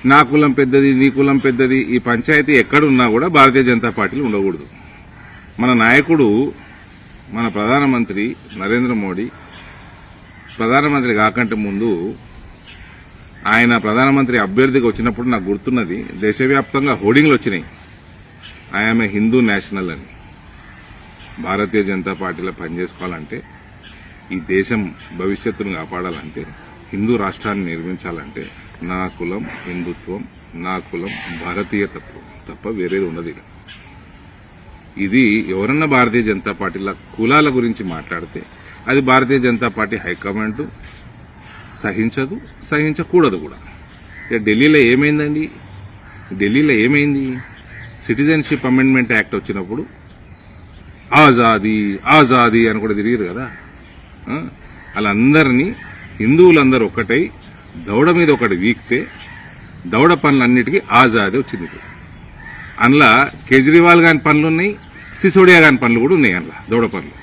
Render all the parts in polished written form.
నా కులం పెద్దది, నీ కులం పెద్దది, ఈ పంచాయతీ ఎక్కడున్నా కూడా భారతీయ జనతా పార్టీలో ఉండకూడదు. మన నాయకుడు, మన ప్రధానమంత్రి నరేంద్ర మోడీ ప్రధానమంత్రి కాకంటే ముందు ఆయన ప్రధానమంత్రి అభ్యర్థిగా వచ్చినప్పుడు నాకు గుర్తున్నది, దేశవ్యాప్తంగా హోర్డింగ్లు వచ్చినాయి, ఐఎమ్ ఏ హిందూ నేషనల్ అని. భారతీయ జనతా పార్టీలో పనిచేసుకోవాలంటే, ఈ దేశం భవిష్యత్తును కాపాడాలంటే, హిందూ రాష్ట్రాన్ని నిర్మించాలంటే నా కులం హిందుత్వం, నా కులం భారతీయ తత్వం తప్ప వేరేది ఉండదు. ఇది ఎవరన్నా భారతీయ జనతా పార్టీల కులాల గురించి మాట్లాడితే అది భారతీయ జనతా పార్టీ హైకమాండ్ సహించదు, సహించకూడదు కూడా. ఢిల్లీలో ఏమైందండి? ఢిల్లీలో ఏమైంది? సిటిజన్షిప్ అమెండ్మెంట్ యాక్ట్ వచ్చినప్పుడు ఆజాదీ ఆజాదీ అని కూడా తిరిగారు కదా. వాళ్ళందరినీ హిందువులందరూ ఒక్కటై దౌడ మీద ఒకటి వీక్తే దౌడ పనులన్నిటికీ ఆజాదీ వచ్చింది. అందులో కేజ్రీవాల్ గాని పనులు ఉన్నాయి, సిసోడియా గాని పనులు కూడా ఉన్నాయి. అందులో దౌడ పనులు.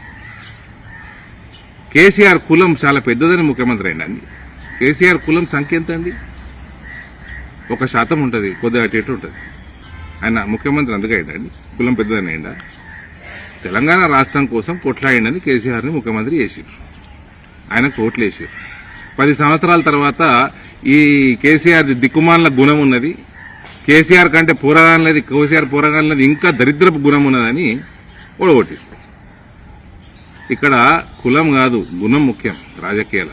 కేసీఆర్ కులం చాలా పెద్దదని ముఖ్యమంత్రి అయిందండి. కేసీఆర్ కులం సంఖ్య ఎంత అండి? 1% ఉంటుంది, కొద్దిగా అటు ఇటు ఉంటుంది. ఆయన ముఖ్యమంత్రి అందుకే అయిందండి, కులం పెద్దదని అయిందా? తెలంగాణ రాష్ట్రం కోసం కొట్లాడిందని కేసీఆర్ని ముఖ్యమంత్రి చేసిరు, ఆయన కోట్లు వేసారు. 10 సంవత్సరాల తర్వాత ఈ కేసీఆర్ దిక్కుమాల గుణం ఉన్నది, కేసీఆర్ కంటే పోరగానది, కేసీఆర్ పోరగానది ఇంకా దరిద్రపు గుణం ఉన్నదని ఓడగొట్టిరు. ఇక్కడ కులం కాదు, గుణం ముఖ్యం రాజకీయాల.